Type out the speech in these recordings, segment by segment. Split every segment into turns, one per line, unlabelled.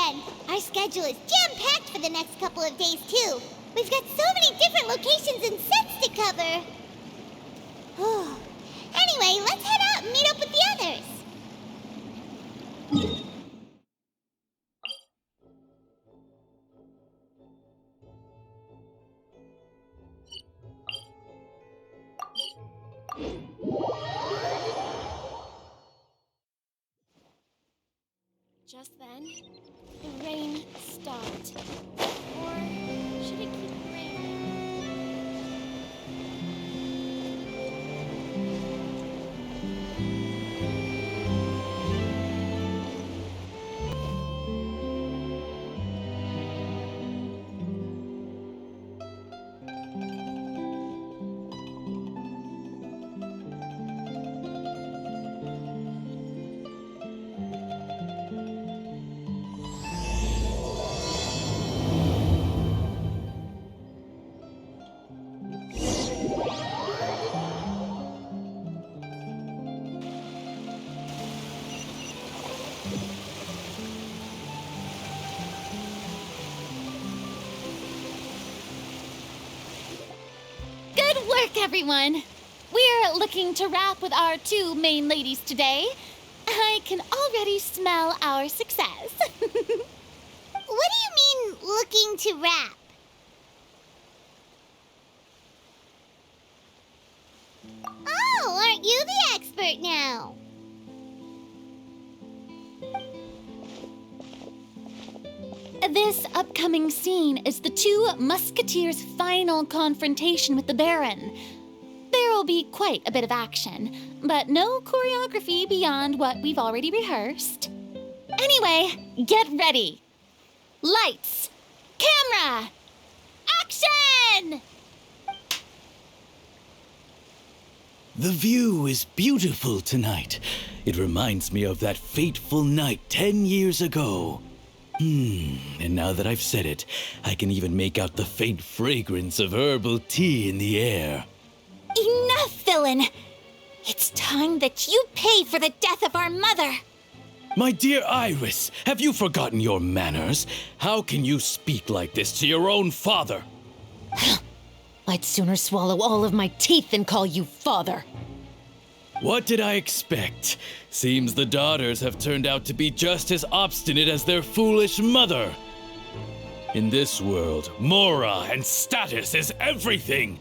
again. Our schedule is jam-packed for the next couple of days, too. We've got so many different locations and sets to cover. Anyway, let's head out and meet up with the others.
Just then, the rain stopped. Or should it keep raining?
Good work, everyone! We're looking to wrap with our two main ladies today. I can already smell our success.
What do you mean, looking to rap? Oh, aren't you the expert now?
This upcoming scene is the two Musketeers' final confrontation with the Baron. There will be quite a bit of action, but no choreography beyond what we've already rehearsed. Anyway, get ready. Lights, camera, action!
The view is beautiful tonight. It reminds me of that fateful night 10 years ago. And now that I've said it, I can even make out the faint fragrance of herbal tea in the air.
Enough, villain! It's time that you pay for the death of our mother!
My dear Iris, have you forgotten your manners? How can you speak like this to your own father?
I'd sooner swallow all of my teeth than call you father.
What did I expect? Seems the daughters have turned out to be just as obstinate as their foolish mother. In this world, Mora and status is everything.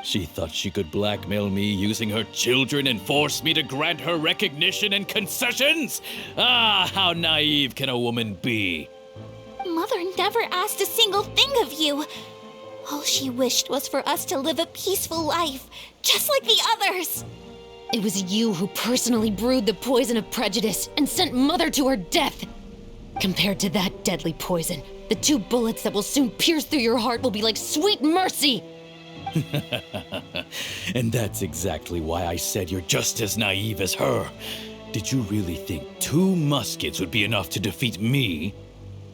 She thought she could blackmail me using her children and force me to grant her recognition and concessions? Ah, how naive can a woman be?
Mother never asked a single thing of you. All she wished was for us to live a peaceful life, just like the others.
It was you who personally brewed the poison of prejudice and sent Mother to her death. Compared to that deadly poison, the 2 bullets that will soon pierce through your heart will be like sweet mercy.
And that's exactly why I said you're just as naive as her. Did you really think 2 muskets would be enough to defeat me?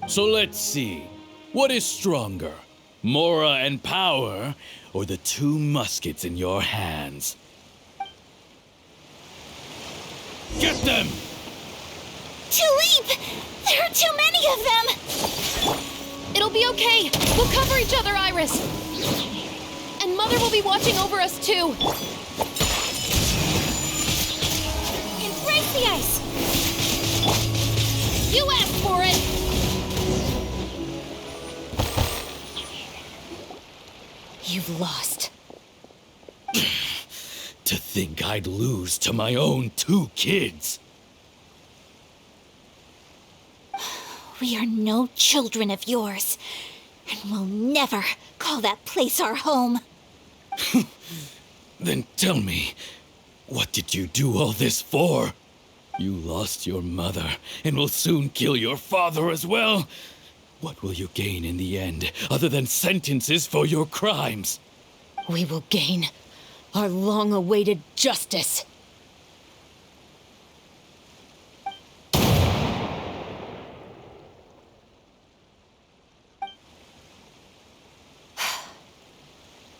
So let's see. What is stronger, Mora and power, or the 2 muskets in your hands? Get them!
Tulip! There are too many of them!
It'll be okay. We'll cover each other, Iris. And Mother will be watching over us, too.
Embrace the ice!
You asked for it!
You've lost.
To think I'd lose to my own 2 kids.
We are no children of yours, and we'll never call that place our home.
Then tell me, what did you do all this for? You lost your mother, and will soon kill your father as well. What will you gain in the end, other than sentences for your crimes?
We will gain our long-awaited justice.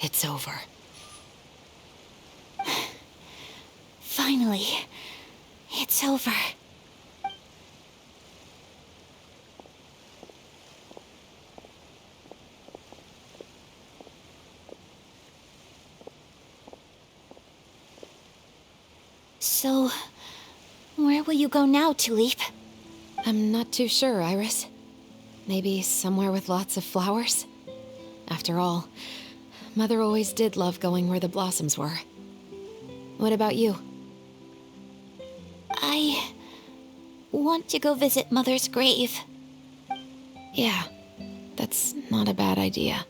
It's over.
Finally, it's over. Where will you go now, Tulip?
I'm not too sure, Iris. Maybe somewhere with lots of flowers? After all, Mother always did love going where the blossoms were. What about you?
I want to go visit Mother's grave.
Yeah, that's not a bad idea.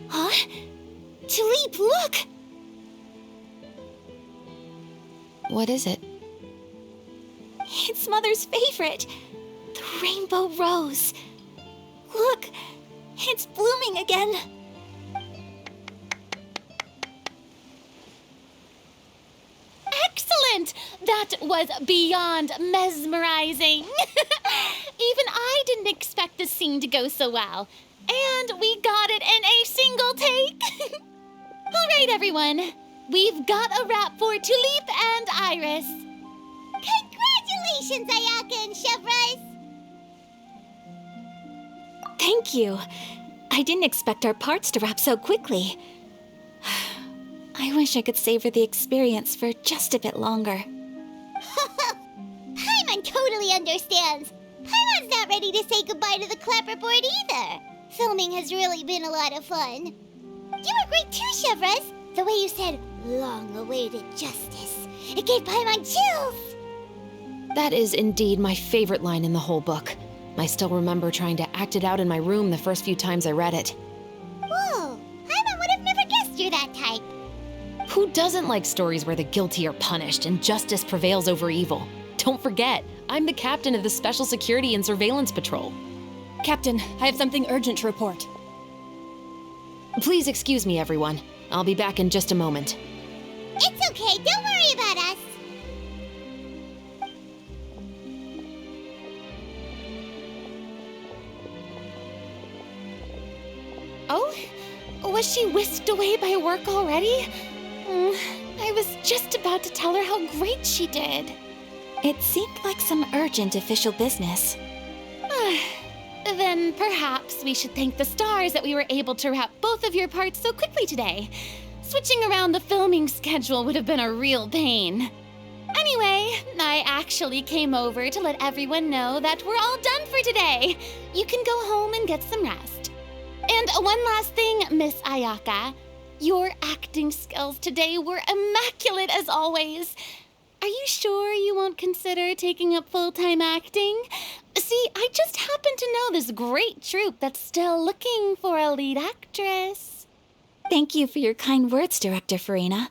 Huh? Tulip, look!
What is it?
It's Mother's favorite, the rainbow rose. Look, it's blooming again.
Excellent! That was beyond mesmerizing. Even I didn't expect the scene to go so well. And we got it in a single take. All right, everyone. We've got a wrap for Tulip and Iris.
Congratulations, Ayaka and Chevres! Thank you. I didn't expect our parts to wrap so quickly. I wish I could savor the experience for just a bit longer.
Paimon totally understands. Paimon's not ready to say goodbye to the clapperboard either. Filming has really been a lot of fun. You were great too, Chevres. The way you said, long-awaited justice. It gave Paimon chills.
That is indeed my favorite line in the whole book. I still remember trying to act it out in my room the first few times I read it.
Whoa, Paimon would have never guessed you're that type.
Who doesn't like stories where the guilty are punished and justice prevails over evil? Don't forget, I'm the captain of the Special Security and Surveillance Patrol.
Captain, I have something urgent to report.
Please excuse me, everyone. I'll be back in just a moment.
It's okay, don't worry about us.
Oh, was she whisked away by work already? I was just about to tell her how great she did.
It seemed like some urgent official business.
Then perhaps we should thank the stars that we were able to wrap both of your parts so quickly today. Switching around the filming schedule would have been a real pain. Anyway, I actually came over to let everyone know that we're all done for today. You can go home and get some rest. And one last thing, Miss Ayaka. Your acting skills today were immaculate as always. Are you sure you won't consider taking up full-time acting? See, I just happen to know this great troupe that's still looking for a lead actress.
Thank you for your kind words, Director Farina.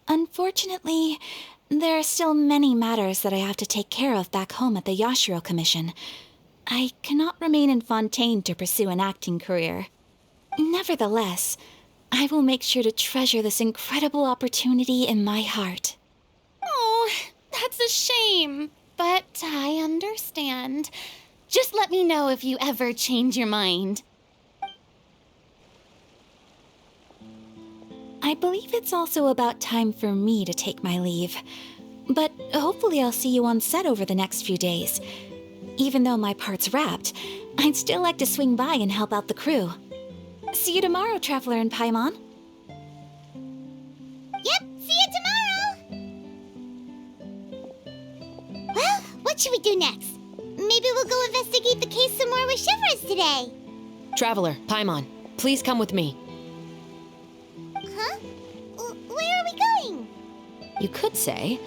Unfortunately, there are still many matters that I have to take care of back home at the Yashiro Commission. I cannot remain in Fontaine to pursue an acting career. Nevertheless, I will make sure to treasure this incredible opportunity in my heart.
Oh, that's a shame, but I understand. Just let me know if you ever change your mind.
I believe it's also about time for me to take my leave. But hopefully I'll see you on set over the next few days. Even though my part's wrapped, I'd still like to swing by and help out the crew. See you tomorrow, Traveler and Paimon.
Yep, see you tomorrow. Well, what should we do next? Maybe we'll go investigate the case some more with Chevres today.
Traveler, Paimon, please come with me.
Huh? Where are we going?
You could say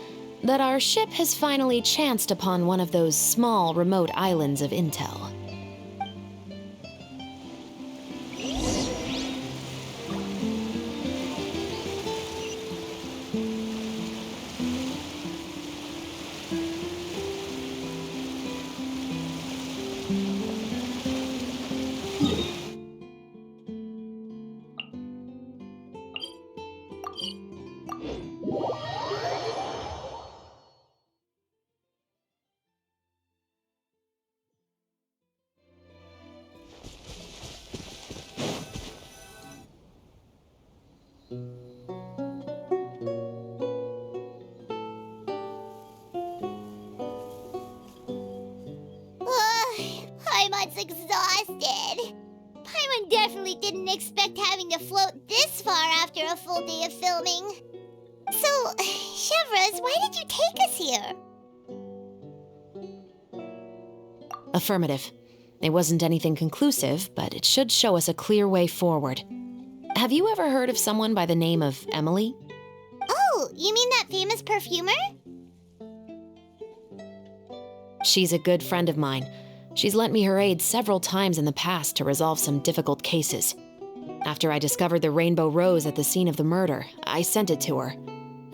that our ship has finally chanced upon one of those small, remote islands of intel.
Paimon's exhausted. Paimon definitely didn't expect having to float this far after a full day of filming. So, Chevres, why did you take us here?
Affirmative. It wasn't anything conclusive, but it should show us a clear way forward. Have you ever heard of someone by the name of Emily?
Oh, you mean that famous perfumer?
She's a good friend of mine. She's lent me her aid several times in the past to resolve some difficult cases. After I discovered the rainbow rose at the scene of the murder, I sent it to her.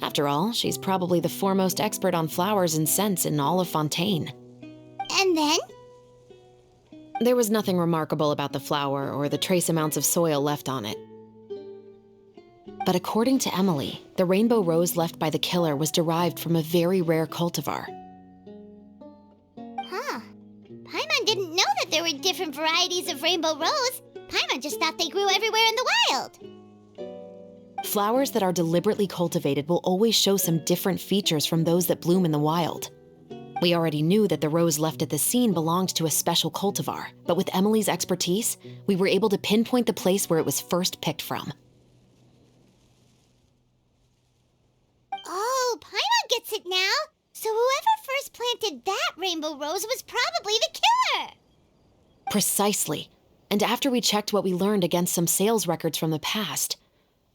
After all, she's probably the foremost expert on flowers and scents in all of Fontaine.
And then?
There was nothing remarkable about the flower or the trace amounts of soil left on it. But according to Emily, the rainbow rose left by the killer was derived from a very rare cultivar.
Huh. Paimon didn't know that there were different varieties of rainbow rose. Paimon just thought they grew everywhere in the wild.
Flowers that are deliberately cultivated will always show some different features from those that bloom in the wild. We already knew that the rose left at the scene belonged to a special cultivar, but with Emily's expertise, we were able to pinpoint the place where it was first picked from.
Oh, Paimon gets it now. So whoever first planted that rainbow rose was probably the killer.
Precisely. And after we checked what we learned against some sales records from the past,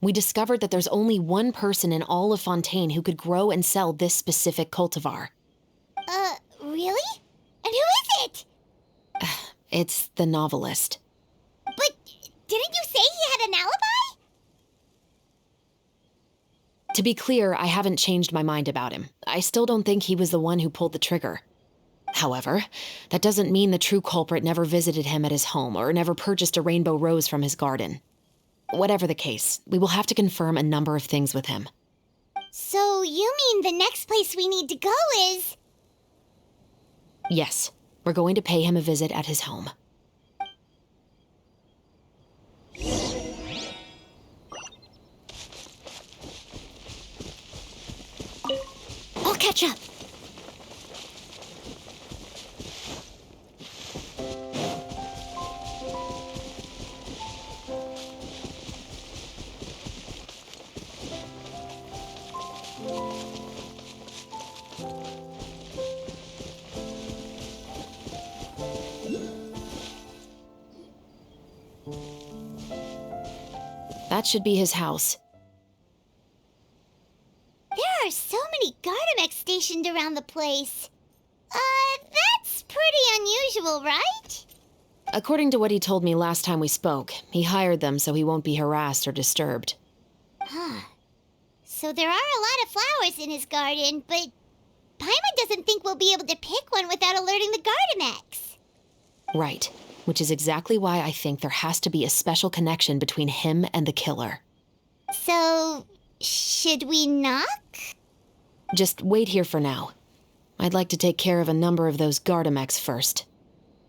we discovered that there's only one person in all of Fontaine who could grow and sell this specific cultivar.
Really? And who is it?
It's the novelist.
But didn't you say he had an alibi?
To be clear, I haven't changed my mind about him. I still don't think he was the one who pulled the trigger. However, that doesn't mean the true culprit never visited him at his home or never purchased a rainbow rose from his garden. Whatever the case, we will have to confirm a number of things with him.
So you mean the next place we need to go is...
Yes, we're going to pay him a visit at his home.
I'll catch up.
That should be his house.
There are so many Gardamex stationed around the place. That's pretty unusual, right?
According to what he told me last time we spoke, he hired them so he won't be harassed or disturbed.
Huh. So there are a lot of flowers in his garden, but Paimon doesn't think we'll be able to pick one without alerting the Gardamex.
Right, which is exactly why I think there has to be a special connection between him and the killer.
So, should we knock?
Just wait here for now. I'd like to take care of a number of those Gardamex first.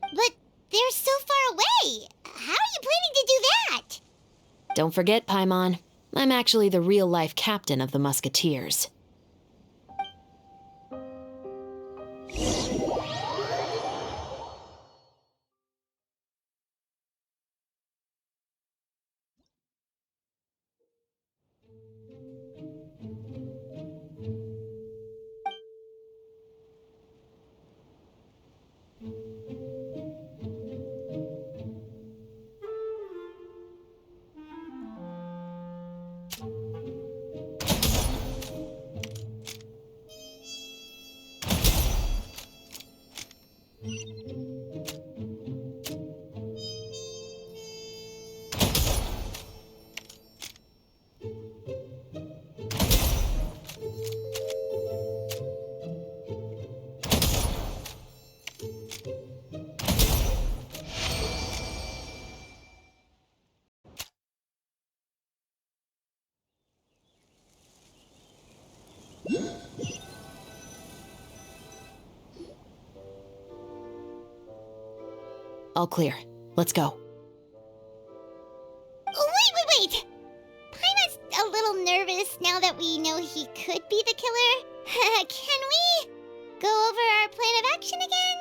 But they're so far away. How are you planning to do that?
Don't forget, Paimon, I'm actually the real-life captain of the Musketeers. All clear. Let's go.
Wait! Paimon's a little nervous now that we know he could be the killer. Can we go over our plan of action again?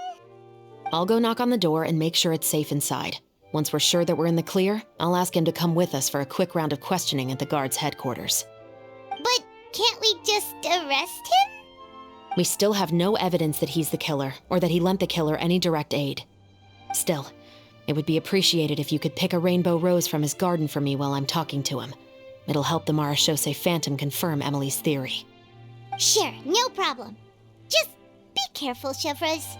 I'll go knock on the door and make sure it's safe inside. Once we're sure that we're in the clear, I'll ask him to come with us for a quick round of questioning at the guard's headquarters.
But Can't we just arrest him?
We still have no evidence that he's the killer, or that he lent the killer any direct aid. Still, it would be appreciated if you could pick a rainbow rose from his garden for me while I'm talking to him. It'll help the Marachose Phantom confirm Emily's theory.
Sure, no problem. Just be careful, Chevres.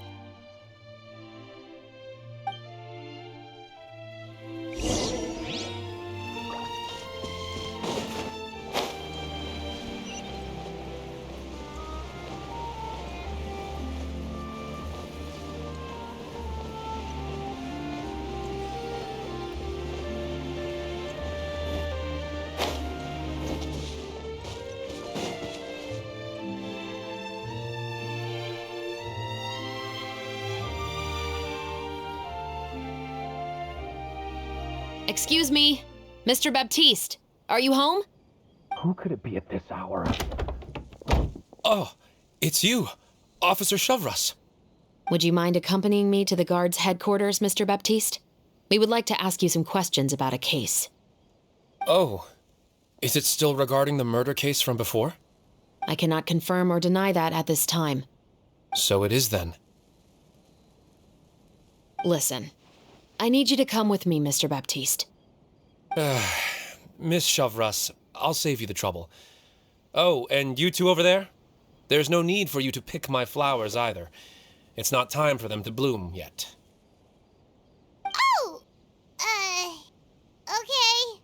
Excuse me, Mr. Baptiste, are you home?
Who could it be at this hour?
Oh, it's you, Officer Chevres.
Would you mind accompanying me to the guard's headquarters, Mr. Baptiste? We would like to ask you some questions about a case.
Oh, is it still regarding the murder case from before?
I cannot confirm or deny that at this time.
So it is then.
Listen, I need you to come with me, Mr. Baptiste.
Miss Chevres, I'll save you the trouble. Oh, and you two over there? There's no need for you to pick my flowers either. It's not time for them to bloom yet.
Oh! Okay.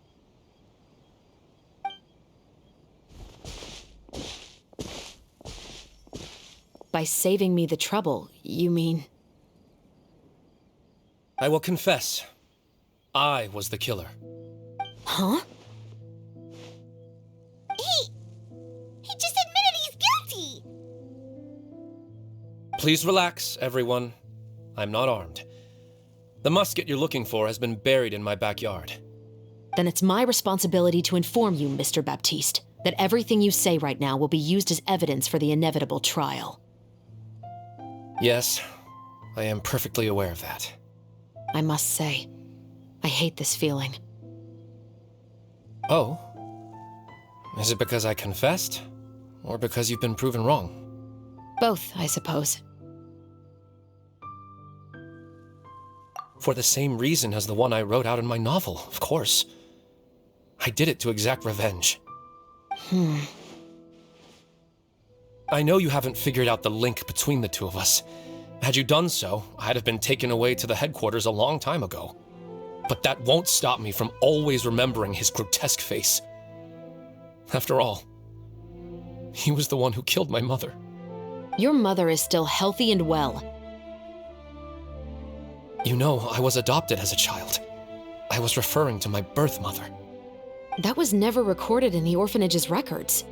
By saving me the trouble, you mean...
I will confess, I was the killer.
Huh?
He just admitted he's guilty!
Please relax, everyone. I'm not armed. The musket you're looking for has been buried in my backyard.
Then it's my responsibility to inform you, Mr. Baptiste, that everything you say right now will be used as evidence for the inevitable trial.
Yes, I am perfectly aware of that.
I must say, I hate this feeling.
Oh? Is it because I confessed? Or because you've been proven wrong?
Both, I suppose.
For the same reason as the one I wrote out in my novel, of course. I did it to exact revenge. I know you haven't figured out the link between the two of us. Had you done so, I'd have been taken away to the headquarters a long time ago. But that won't stop me from always remembering his grotesque face. After all, he was the one who killed my mother.
Your mother is still healthy and well.
You know, I was adopted as a child. I was referring to my birth mother.
That was never recorded in the orphanage's records.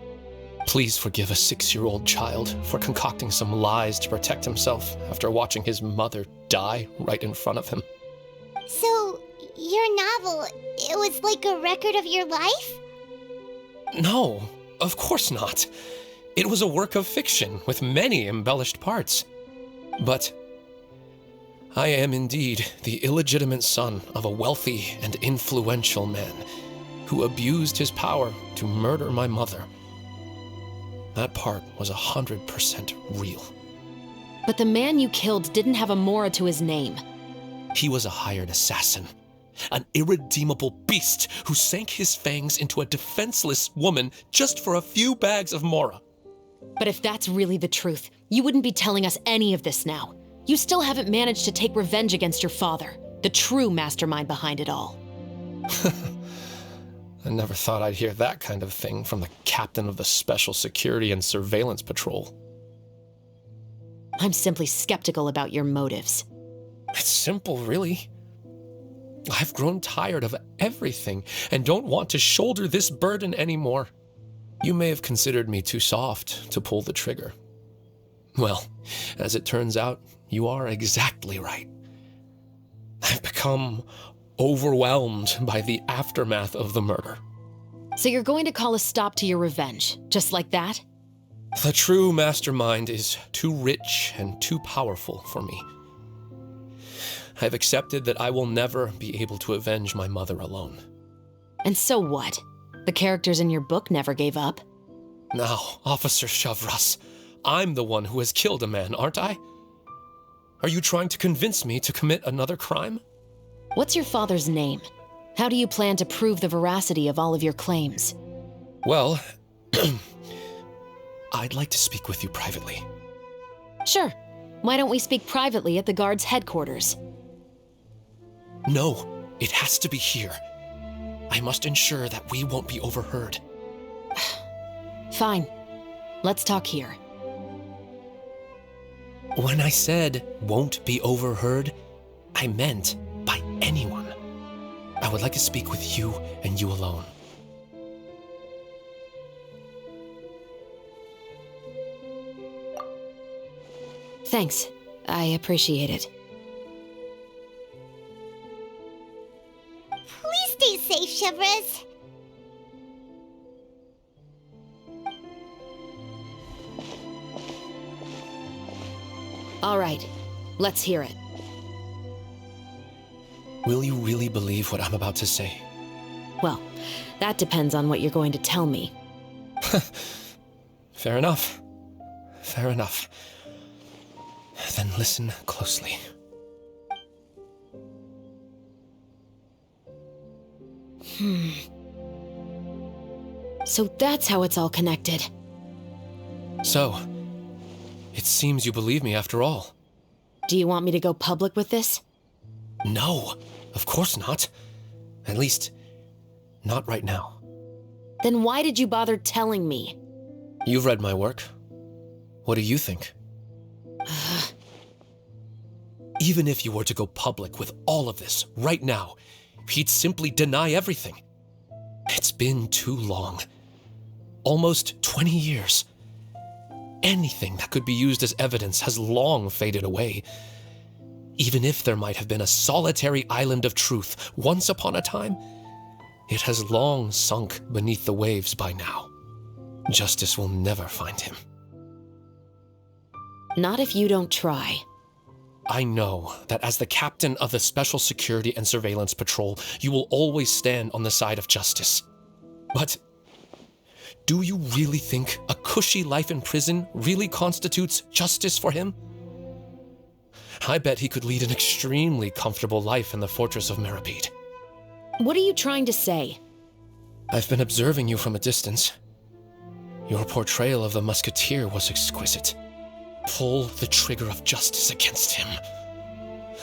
Please forgive a 6-year-old child for concocting some lies to protect himself after watching his mother die right in front of him.
So, your novel, it was like a record of your life?
No, of course not. It was a work of fiction with many embellished parts. But I am indeed the illegitimate son of a wealthy and influential man who abused his power to murder my mother. That part was 100% real.
But the man you killed didn't have a Mora to his name.
He was a hired assassin, an irredeemable beast who sank his fangs into a defenseless woman just for a few bags of Mora.
But if that's really the truth, you wouldn't be telling us any of this now. You still haven't managed to take revenge against your father, the true mastermind behind it all.
I never thought I'd hear that kind of thing from the captain of the Special Security and Surveillance Patrol.
I'm simply skeptical about your motives.
It's simple, really. I've grown tired of everything and don't want to shoulder this burden anymore. You may have considered me too soft to pull the trigger. Well, as it turns out, you are exactly right. I've become overwhelmed by the aftermath of the murder.
So you're going to call a stop to your revenge, just like that?
The true mastermind is too rich and too powerful for me. I've accepted that I will never be able to avenge my mother alone.
And so what? The characters in your book never gave up.
Now, Officer Shavras, I'm the one who has killed a man, aren't I? Are you trying to convince me to commit another crime?
What's your father's name? How do you plan to prove the veracity of all of your claims?
Well, I'd like to speak with you privately.
Sure. Why don't we speak privately at the guard's headquarters?
No, it has to be here. I must ensure that we won't be overheard.
Fine. Let's talk here.
When I said won't be overheard, I meant by anyone. I would like to speak with you and you alone.
Thanks. I appreciate it.
Please stay safe, Shavras.
All right. Let's hear it.
Will you really believe what I'm about to say?
Well, that depends on what you're going to tell me.
Fair enough. Fair enough. Then listen closely.
So that's how it's all connected.
So, it seems you believe me after all.
Do you want me to go public with this?
No, of course not. At least, not right now.
Then why did you bother telling me?
You've read my work. What do you think? Even if you were to go public with all of this right now, he'd simply deny everything. It's been too long. Almost 20 years. Anything that could be used as evidence has long faded away. Even if there might have been a solitary island of truth once upon a time, it has long sunk beneath the waves by now. Justice will never find him.
Not if you don't try.
I know that as the captain of the Special Security and Surveillance Patrol, you will always stand on the side of justice. But do you really think a cushy life in prison really constitutes justice for him? I bet he could lead an extremely comfortable life in the fortress of Meripede.
What are you trying to say?
I've been observing you from a distance. Your portrayal of the musketeer was exquisite. Pull the trigger of justice against him.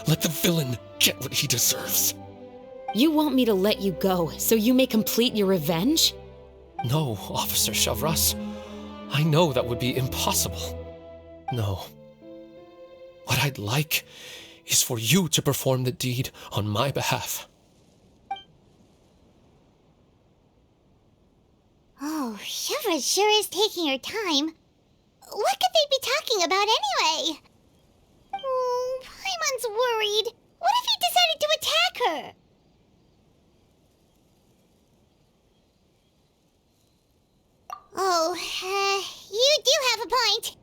Let the villain get what he deserves.
You want me to let you go so you may complete your revenge?
No, Officer Shavras. I know that would be impossible. No. What I'd like is for you to perform the deed on my behalf.
Oh, Shavras sure is taking her time. What could they be talking about anyway? Oh, Paimon's worried. What if he decided to attack her? Oh, you do have a point.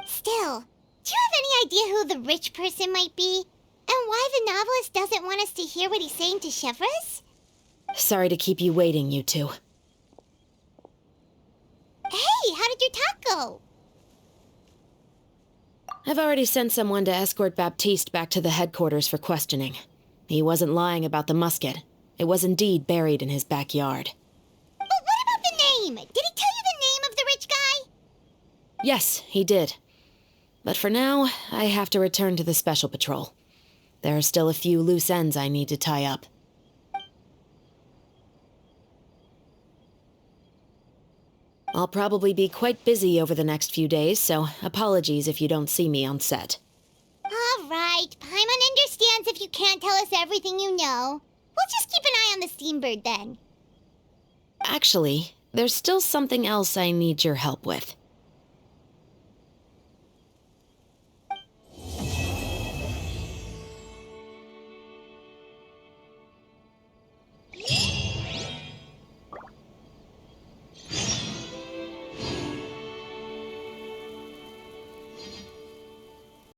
Still, do you have any idea who the rich person might be? And why the novelist doesn't want us to hear what he's saying to Shavras?
Sorry to keep you waiting, you two.
Hey, how did your talk go?
I've already sent someone to escort Baptiste back to the headquarters for questioning. He wasn't lying about the musket. It was indeed buried in his backyard.
But what about the name? Did he tell you the name of the rich guy?
Yes, he did. But for now, I have to return to the Special Patrol. There are still a few loose ends I need to tie up. I'll probably be quite busy over the next few days, so apologies if you don't see me on set.
All right, Paimon understands if you can't tell us everything you know. We'll just keep an eye on the Steambird then.
Actually, there's still something else I need your help with.